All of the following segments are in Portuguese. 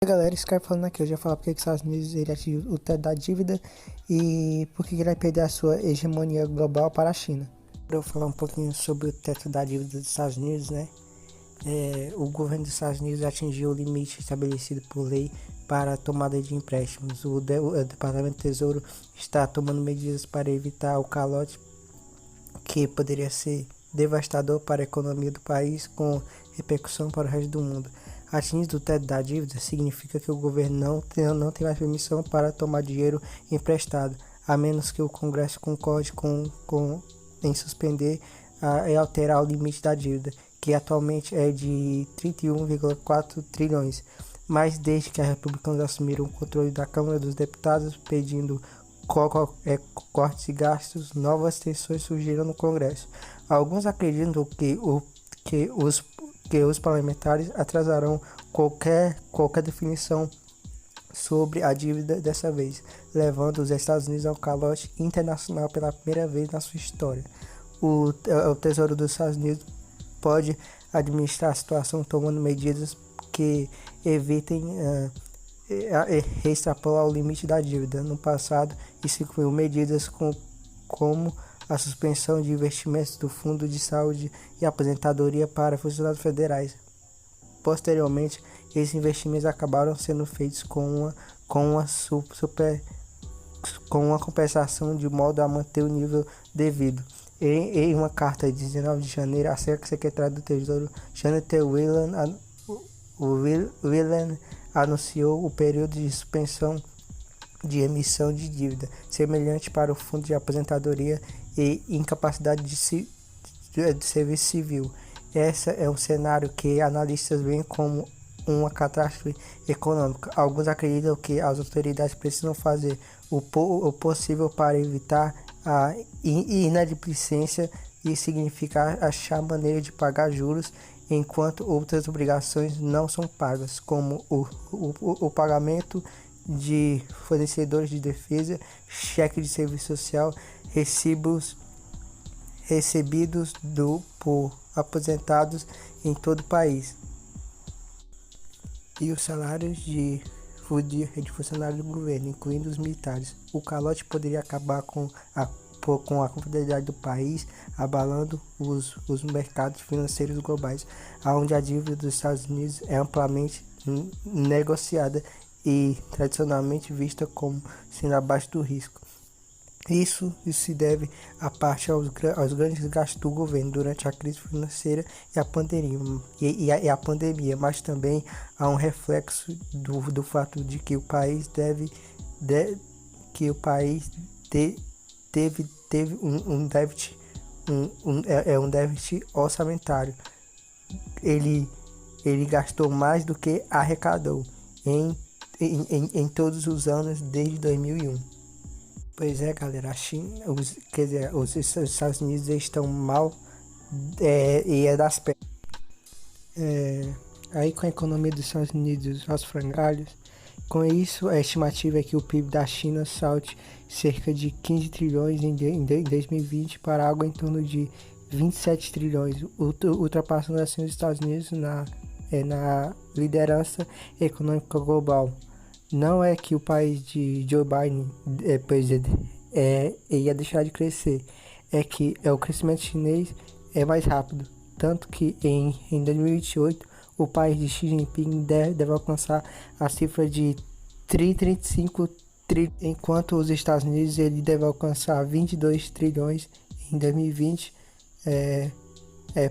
E aí, galera, esse cara falando aqui, eu já falar porque que os Estados Unidos ele atingiu o teto da dívida e por que ele vai perder a sua hegemonia global para a China. Para eu falar um pouquinho sobre o teto da dívida dos Estados Unidos, né? O governo dos Estados Unidos atingiu o limite estabelecido por lei para a tomada de empréstimos. O Departamento do Tesouro está tomando medidas para evitar o calote que poderia ser devastador para a economia do país, com repercussão para o resto do mundo. Atingido o teto da dívida significa que o governo não tem mais permissão para tomar dinheiro emprestado, a menos que o Congresso concorde em suspender e alterar o limite da dívida, que atualmente é de 31,4 trilhões. Mas desde que a republicanos assumiram o controle da Câmara dos Deputados, pedindo cortes e gastos, novas tensões surgiram no Congresso. Alguns acreditam que os parlamentares atrasarão qualquer definição sobre a dívida dessa vez, levando os Estados Unidos ao calote internacional pela primeira vez na sua história. O Tesouro dos Estados Unidos pode administrar a situação tomando medidas que evitem extrapolar o limite da dívida. No passado, isso incluiu medidas como a suspensão de investimentos do Fundo de Saúde e Aposentadoria para funcionários federais. Posteriormente, esses investimentos acabaram sendo feitos com uma compensação de modo a manter o nível devido. Em uma carta de 19 de janeiro, a secretária do Tesouro, Janet Yellen, anunciou o período de suspensão de emissão de dívida, semelhante para o Fundo de Aposentadoria e Incapacidade de Serviço Civil. Esse é um cenário que analistas veem como uma catástrofe econômica. Alguns acreditam que as autoridades precisam fazer o possível para evitar a inadimplência e significa achar maneira de pagar juros enquanto outras obrigações não são pagas, como o pagamento de fornecedores de defesa, cheque de serviço social, recibos recebidos por aposentados em todo o país e os salários de funcionários do governo, incluindo os militares. O calote poderia acabar com a competitividade do país, abalando os mercados financeiros globais, onde a dívida dos Estados Unidos é amplamente negociada e tradicionalmente vista como sendo abaixo do risco. Isso se deve à parte aos grandes gastos do governo durante a crise financeira e a pandemia, mas também há um reflexo do fato de que o país teve um déficit, um déficit orçamentário. Ele gastou mais do que arrecadou em todos os anos desde 2001. Pois é, galera, a China, os Estados Unidos estão mal e é das pernas. Aí com a economia dos Estados Unidos aos frangalhos, com isso a estimativa é que o PIB da China salte cerca de 15 trilhões em 2020 para algo em torno de 27 trilhões, ultrapassando assim os Estados Unidos na liderança econômica global. Não é que o país de Joe Biden ia deixar de crescer, é que o crescimento chinês é mais rápido, tanto que em 2028 o país de Xi Jinping deve alcançar a cifra de 35 trilhões, enquanto os Estados Unidos ele deve alcançar 22 trilhões em 2020,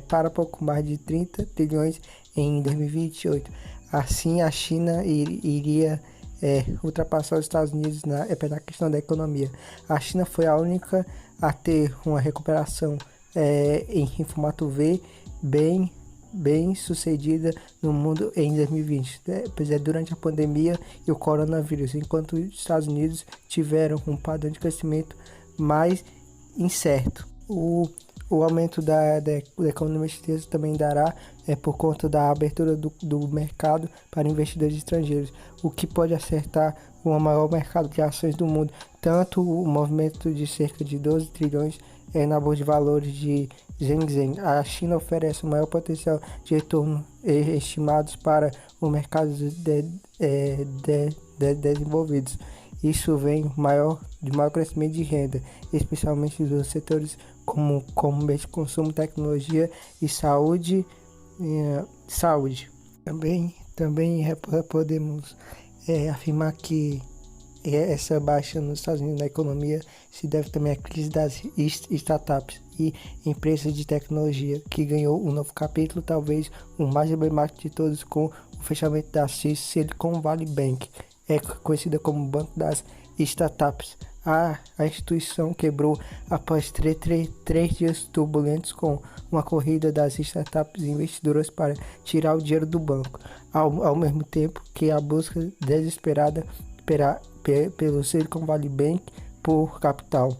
para pouco mais de 30 trilhões em 2028. Assim, a China iria ultrapassar os Estados Unidos na questão da economia. A China foi a única a ter uma recuperação em formato V bem sucedida no mundo em 2020, pois durante a pandemia e o coronavírus, enquanto os Estados Unidos tiveram um padrão de crescimento mais incerto. O aumento da economia chinesa também dará por conta da abertura do mercado para investidores estrangeiros, o que pode acertar o maior mercado de ações do mundo. Tanto o movimento de cerca de 12 trilhões na Bolsa de Valores de Shenzhen. A China oferece o maior potencial de retorno estimados para o mercado desenvolvidos. Isso vem de maior crescimento de renda, especialmente dos setores como bens de consumo, tecnologia e saúde. Também podemos afirmar que essa baixa nos Estados Unidos na economia se deve também à crise das startups e empresas de tecnologia, que ganhou um novo capítulo, talvez o mais emblemático de todos, com o fechamento da Silicon Valley Bank, conhecida como Banco das Startups. A instituição quebrou após três dias turbulentos, com uma corrida das startups investidoras para tirar o dinheiro do banco, ao mesmo tempo que a busca desesperada pelo Silicon Valley Bank por capital.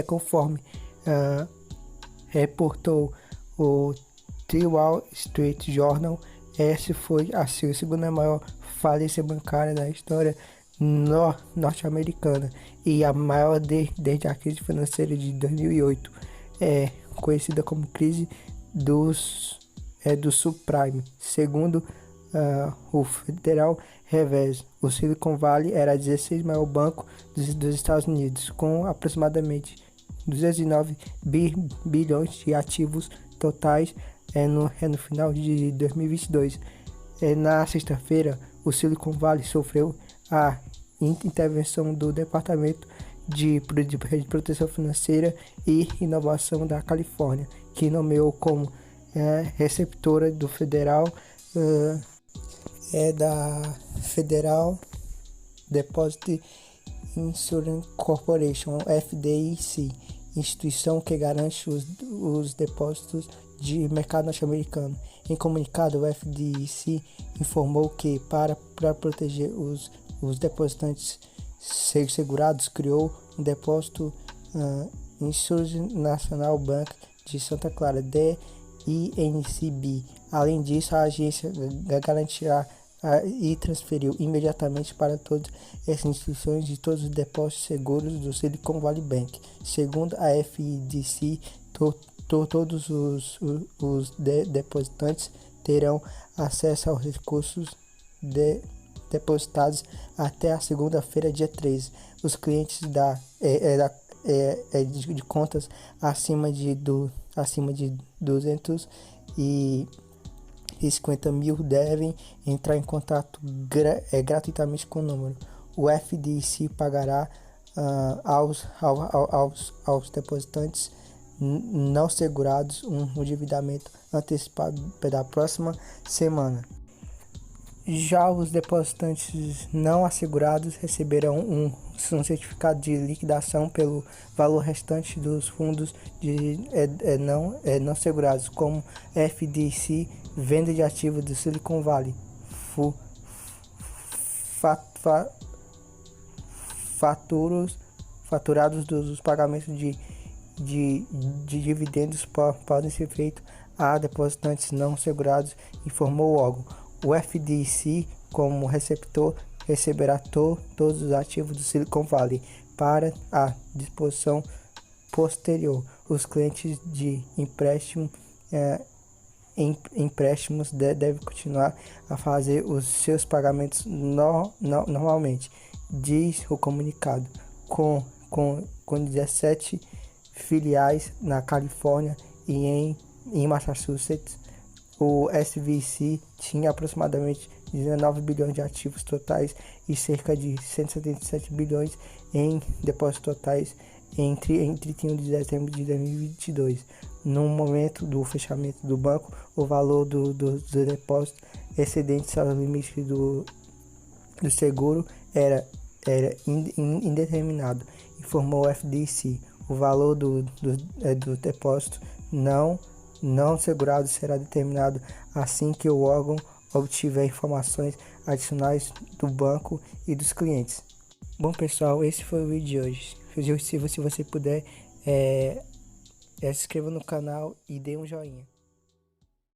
Conforme reportou o The Wall Street Journal, essa foi a segunda maior falência bancária da história norte-americana e a maior desde a crise financeira de 2008, conhecida como crise do subprime. Segundo o Federal Reserve, o Silicon Valley era o 16º maior banco dos Estados Unidos, com aproximadamente 209 bilhões de ativos totais no final de 2022. Na sexta-feira, o Silicon Valley sofreu a intervenção do Departamento de Proteção Financeira e Inovação da Califórnia, que nomeou como receptora do Federal Deposit Insurance Corporation, FDIC, instituição que garante os depósitos de mercado norte-americano. Em comunicado, o FDIC informou que, para proteger os depositantes segurados, criou um depósito Insurance National Bank de Santa Clara, DINCB. Além disso, a agência garantirá e transferiu imediatamente para todas as instituições de todos os depósitos seguros do Silicon Valley Bank. Segundo a FDIC, todos os depositantes terão acesso aos recursos depositados até a segunda-feira, dia 13. Os clientes de contas acima de 250 mil devem entrar em contato gratuitamente com o número. O FDIC pagará aos depositantes não segurados um endividamento antecipado da próxima semana. Já os depositantes não assegurados receberão um certificado de liquidação pelo valor restante dos fundos não segurados, como FDIC, venda de ativos do Silicon Valley, faturados dos pagamentos de dividendos podem ser feitos a depositantes não segurados, informou o órgão. O FDIC, como receptor, receberá todos os ativos do Silicon Valley para a disposição posterior. Os clientes de empréstimos devem continuar a fazer os seus pagamentos normalmente, diz o comunicado. Com 17 filiais na Califórnia e em Massachusetts, o SVC tinha aproximadamente 19 bilhões de ativos totais e cerca de 177 bilhões em depósitos totais em 31 de dezembro de 2022. No momento do fechamento do banco, o valor dos depósitos excedentes aos limites do seguro era indeterminado, informou o FDIC. O valor do depósito não segurado será determinado assim que o órgão obtiver informações adicionais do banco e dos clientes. Bom, pessoal, esse foi o vídeo de hoje. Se você puder, se inscreva no canal e dê um joinha.